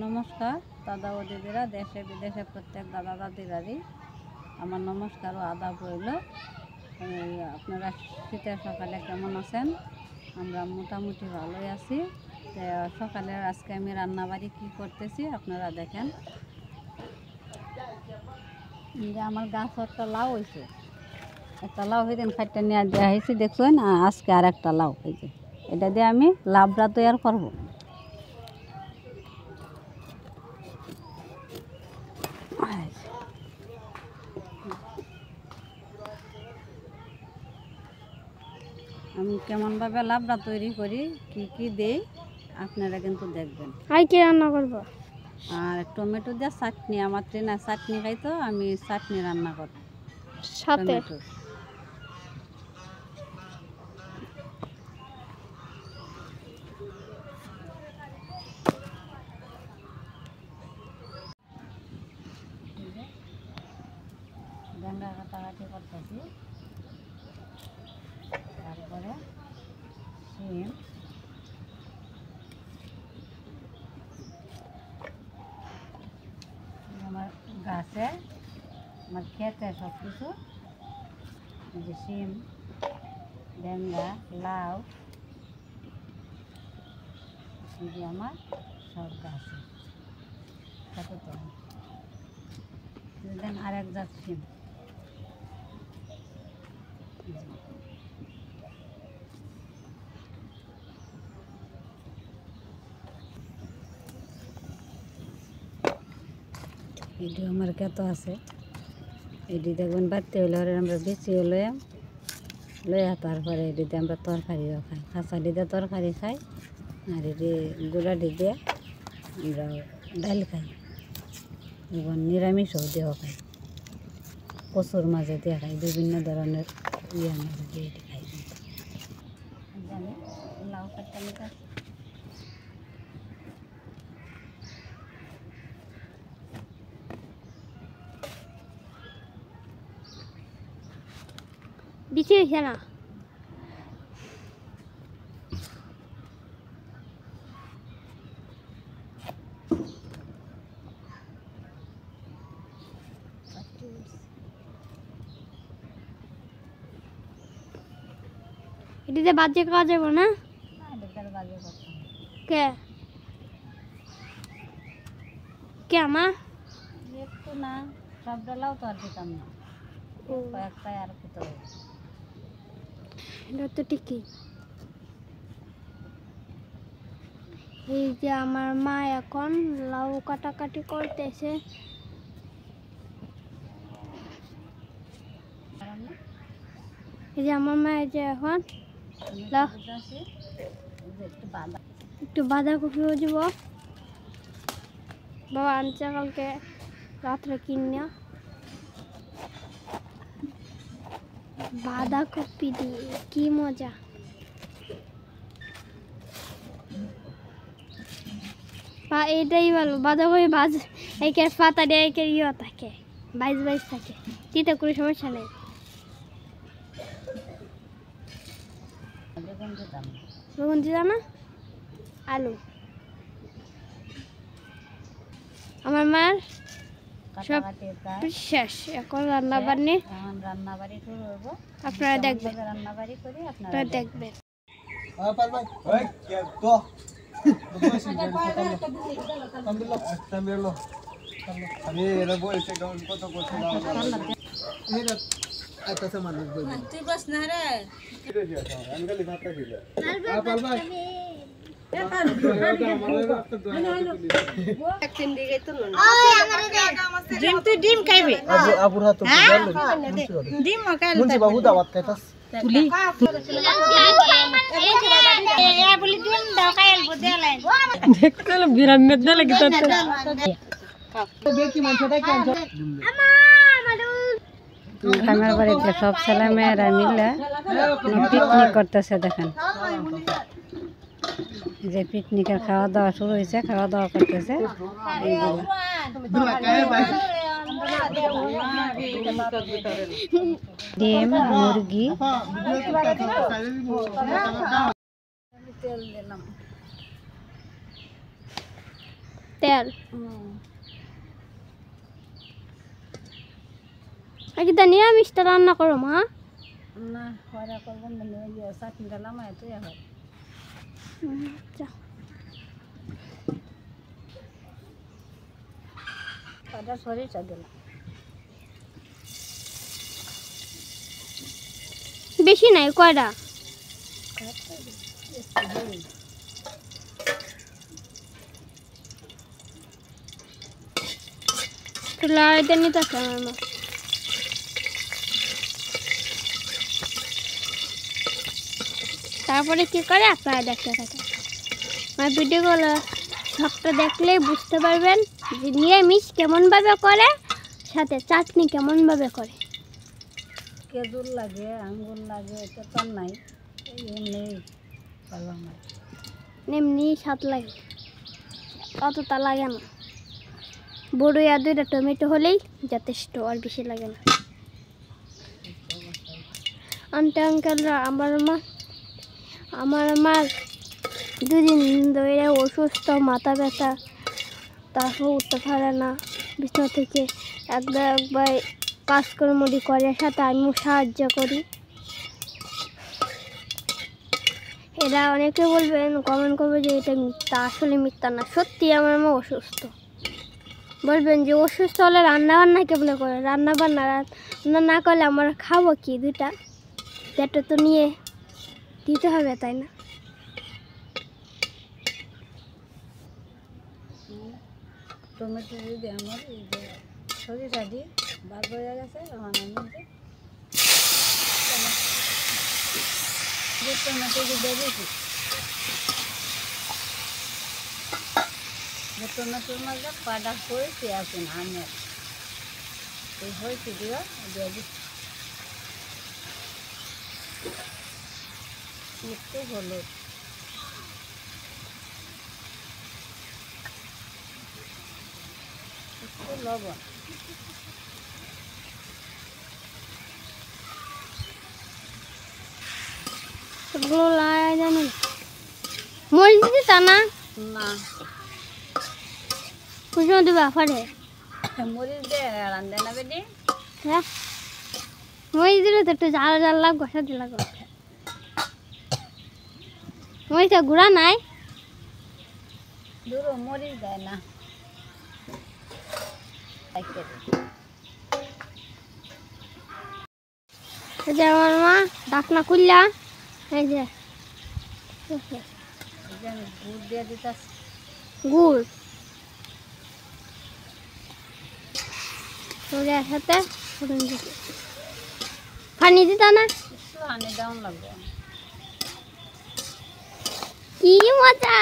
নমস্কার দাদা ও দিদিরা, দেশে বিদেশে প্রত্যেক দাদা দাদিরারই আমার নমস্কার ও আদাব রইল। আপনারা শীতের সকালে কেমন আছেন? আমরা মোটামুটি ভালোই আছি। সকালে আজকে আমি রান্নাবাড়ি কি করতেছি আপনারা দেখেন। যে আমার গাছ একটা লাউ হয়েছে, একটা লাউ হয়ে খাইটা নিয়ে দেওয়া হয়েছে দেখছেন। আজকে আর একটা লাউ হয়েছে, এটা দিয়ে আমি লাবড়া তৈরি করবো। আমি কেমনভাবে লাবড়া তৈরি করি, কি কি দেই আপনারা কিন্তু দেখবেন। কি রান্না করবো? আর টমেটো দিয়ে চাটনি, আমার ট্রেনার চাটনি খাই, তো আমি চাটনি রান্না করব সাথে। ভেন্ডা কাটাকাটি করতেছি, তারপরে শিম, আমার গাছে আমার খেতে সব কিছু, যে শিম, ভেন্ডা, লাউ, যে আমার সব গাছে খেতে তো দেন। আর এক জাত শিম, এটি আমার কত আছে, এটি দেখবেন বাড়তে হলে আমরা বেশি লইয়া তারপরে এটিতে আমরা তরকারিও খাই, খাঁচা দিয়ে তরকারি খাই, আর এটি গুঁড়া দিয়ে আমরা ডাল খাই, এবং নিরামিষও দিয়েও খাই, কচুর মাঝে দিয়ে খাই, বিভিন্ন ধরনের ইয়ার মাঝে দিয়ে এটি খাই। জানি লাউ কাটটা বিচি হয়েছে না? এটিতে বাজে খাওয়া যাবে না? কে কে মা? একটু না, সব ডালাও তো আর দিতাম না, কয়েকটাই আর খেতে হবে। এটা তো ঠিকই। এই যে আমার মা এখন লাউ কাটাকাটি করতেছে। এই যে আমার মা এই যে এখন একটু বাঁধাকপিও দিব। বাবা আনছে কালকে রাত্রে কিনিয়া, বাঁধাকপি দিয়ে কি মজা। এটাই ভালো, বাঁধাকপি ভাজ একের পাতা দিয়ে একের ইয়ে থাকে, বাইশ থাকে, দিতে কোনো সমস্যা নেই। বেগুন দিতাম না, আলু। আমার মার সব শেষ, এখন রান্নাবাড়ি আপনারা দেখবেন, আপনারা দেখবেন। ডিম খাইবে ডিম বাবু দাওয়াত খাইতাস তুলি দেখতে বিরাম মেদনা লাগি তো আমার বাড়িতে সব ছেলে মেয়েরা মিলে পিকনিক করতেছে। দেখেন যে পিকনিকের খাওয়া দাওয়া শুরু হয়েছে, খাওয়া দাওয়া করতেছে। ডিম, মুরগি, তেল দিলাম। তেল আর কি নিরামিষটা রান্না করো মা না পরে করবেন না ইয়ে চাটনিটা নামায় তুই হয় আচ্ছা কটা সরিষা দিলাম বেশি নাই কয়টা লাড়াইতে নিতে আসে আমার মা তারপরে কি করে আপনারা দেখতে থাকেন আমার ভিডিওগুলো সবটা দেখলেই বুঝতে পারবেন যে নিরামিষ কেমনভাবে করে সাথে চাটনি কেমনভাবে করে খেজুর লাগে আঙ্গুর লাগে এটা তো নাই এমনি করলাম না এমনি স্বাদ লাগে অতটা লাগে না বড় আর 2টা টমেটো হলেই যথেষ্ট আর বেশি লাগে না আন্টি আঙ্কেলরা আমার মার 2 দিন ধরে অসুস্থ মাথা ব্যথা তারপর উঠতে পারে না বিছানা থেকে একবার কাজকর্মটি করে সাথে আমিও সাহায্য করি এরা অনেকে বলবেন কমেন্ট করবে যে এটা মিথ্যা আসলে মিথ্যা না সত্যি আমার মা অসুস্থ বলবেন যে অসুস্থ হলে রান্নাবান্না কেমনে করে রান্নাবান্না না করলে আমরা খাবো কি 2টা পেটে তো নিয়ে দিতে হবে তাই না টমেটো যদি আমার এই যে সরিষা দিয়ে বাদ হয়ে গেছে রান্নার মধ্যে টমেটো দিয়ে দিয়েছি টমেটোর মধ্যে পাটা হয়েছে এখন আমের এই হয়েছে দিয়ে দিয়ে দিচ্ছি একটু হলুদ একটু লবণ সবগুলো লাগাই জানি মরিচ দিতা না না কুসুম দিবা ফাড়ে মরিচ দিয়ে রান্ধে না বেটি হ্যাঁ মরিচ দিলে তো একটু ঝাল ঝাল লাগবে সাথে লাগবে মরিচটা গুঁড়া নাই দুটো মরিচ দেয় না এই যে আমার মা ঢাকনা খুললা এই যে আমি গুড় দিয়ে দিতেছি গুড় সরিষার সাথে পানি দিতা না একটু হানি দেওয়ান লাগবে কি মজা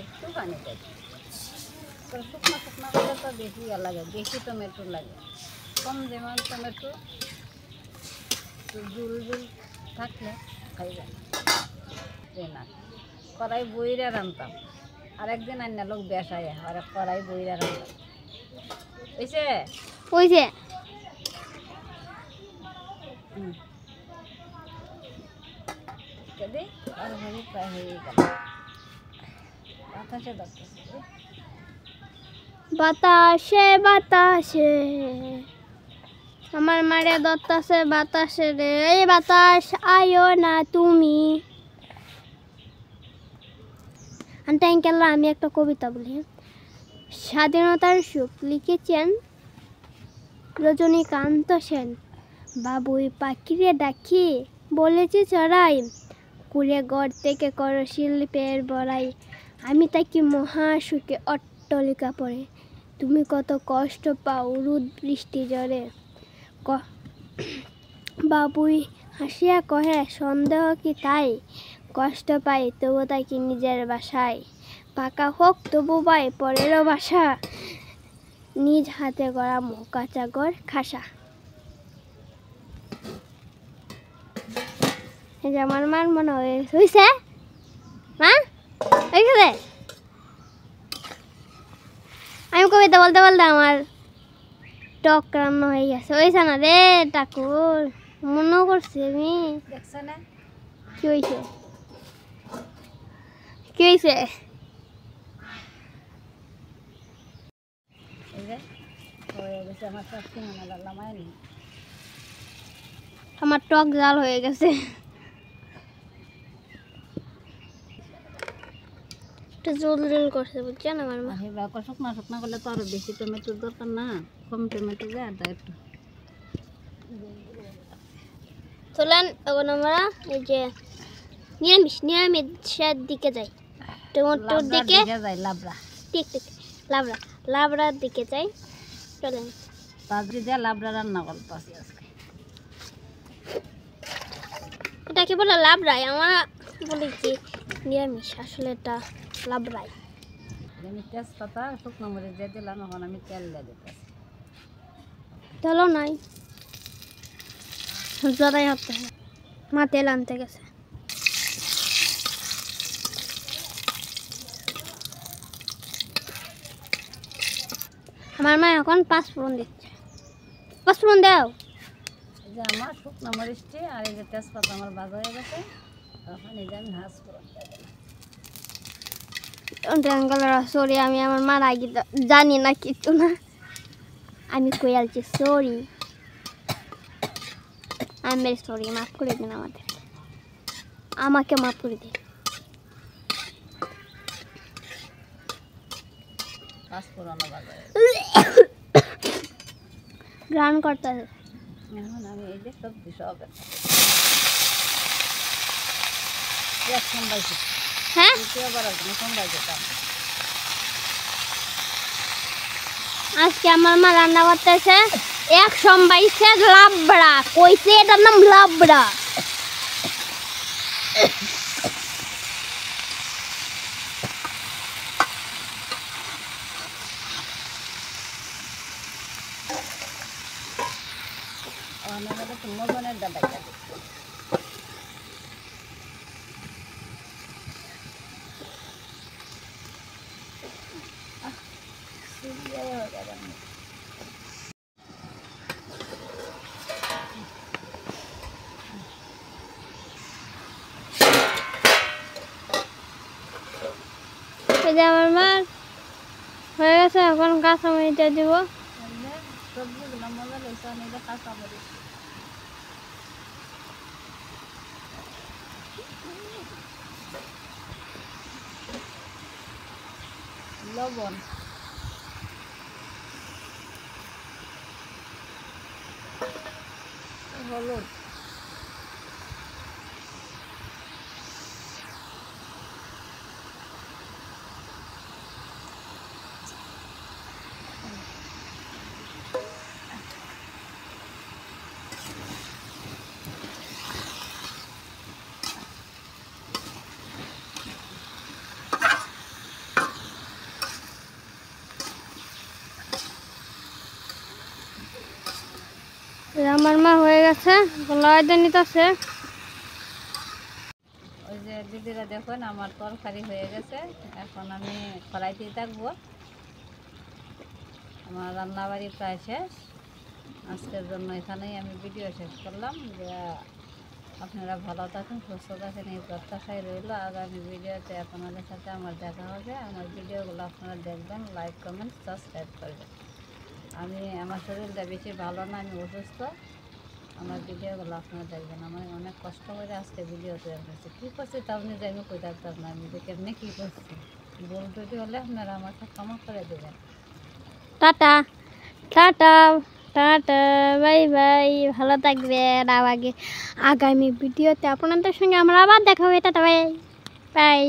একটু পানি দেয় শুকনো শুকনো করলে তো বেশি লাগে বেশি টমেটো লাগে কম যেমন টমেটো জুল জুল থাকলে খাইবে না কড়াই বইরা রান্তাম আরেকদিন আন্না লোক বেসায় আর কড়াই বইরা রান্তাম বুঝছে ওই যে যদি আর হয়ে প্রায় হয়ে গেল বাতাসে ধরতেছে বাতাসে বাতাসে আমার মারে দত্তাসে বাতাসে রে এই বাতাস আয়ো না তুমি আন্টি আঙ্কেলরা আমি একটা কবিতা বলি স্বাধীনতার সুখ লিখেছেন রজনীকান্ত সেন বাবুই পাখিরে ডাকি বলেছে চড়াই কুড়ে গড় থেকে করো শিল্পের বড়াই আমি তাকি মহাসুখে অট্টালিকা পড়ে তুমি কত কষ্ট পাও রোদ বৃষ্টি জ্বরে বাবুই হাসিয়া কহে সন্দেহ কি তাই কষ্ট পাই তবু তাকি নিজের বাসায় পাকা হোক তবু পাই পরেরও বাসা নিজ হাতে গড়া কাঁচা ঘর খাসা এই যে আমার মার মনে হয়েছে মা হয়েছে আমি কবিতা বলতে বলতে আমার টক রান্না হয়ে গেছে হয়েছে না রে ঠাকুর মনে করছি আমি দেখছে না কি হয়েছে কি হয়েছে হয়ে গেছে আমার সব সিঙ্গানা ডাললাম আইনি আমার টক জাল হয়ে গেছে একটু জল জল করছে বুঝছেন আমার মা শুকনা শুকনা করলে তো আরো বেশি টমেটোর দরকার না কম টমেটো যায় আর একটু চলেন এখন আমরা এই যে নিরামিষের দিকে যাই টমেটোর দিকে যাই লাবড়া ঠিক ঠিক লাবড়ার দিকে যাই চলেন তাজরি দিয়ে লাবড়া রান্না করতেছি আজকে এটা কি বলে লাবড়াই আমরা বলি কি নিরামিষ আসলে এটা লাবড়াই আমি তেজপাতা শুকনো মরিচ দিয়ে দিলাম এখন আমি তেল দিয়ে দিতেছি তেলও নাই জড়াই হতে মা তেল আনতে গেছে আমার মা এখন 5 ফোড়ন দিচ্ছে 5 ফোড়ন দাও এই যে আমার শুকনো মরিচটি আর এই যে তেজপাতা আমার ভাজা হয়ে গেছে তখন এই যে আমি হাঁস ফোড়ন দিয়ে দিলাম সরি আমি আমার মার আগে জানি না কিছু না আমি কই আলছি সরি আমি সরি মাফ করে দিন আমাকে মাফ করে দিন হাঁস ফোড়ন ভাজা গ্রান করতে এখন আমি এই যে সবজি সব সম্বাইছি হ্যাঁ আজকে আমার মা রান্না করতেছে 122 লাবড়া কইছে এটার নাম লাবড়া মজনের দাদা আমার মা হয়ে গেছে এখন কাঁচামরিচটা দিব সবজিগুলো মজা লেগেছে আমি কাঁচা মরিচ লবণ হলুদ আমার মা হয়ে গেছে লয়টা নিতেছে ওই যে দিদিরা দেখুন আমার তরকারি হয়ে গেছে এখন আমি কড়াইতে থাকবো আমার রান্নাবাড়ি প্রায় শেষ আজকের জন্য এখানেই আমি ভিডিও শেষ করলাম যে আপনারা ভালো থাকুন সুস্থ থাকেন এই প্রত্যাশায় রইল আগামী ভিডিওতে আপনাদের সাথে আমার দেখা হবে আমার ভিডিওগুলো আপনারা দেখবেন লাইক কমেন্ট সাবস্ক্রাইব করবেন আমি আমার শরীরটা বেশি ভালো না আমি অসুস্থ আমার ভিডিওগুলো আপনারা দেখবেন আমি অনেক কষ্ট করে আজকে ভিডিও তৈরি করছি কী করছি তাও নিজে আমি কই থাকতাম না আমি যে কেমনি কী করছি ভুল ত্রুটি হলে আপনারা আমাকে ক্ষমা করে দেবেন tata tata tata bye bye ভালো থাকবেন আগামী ভিডিওতে আপনাদের সঙ্গে আমরা আবার দেখা হবে টাটা বাই বাই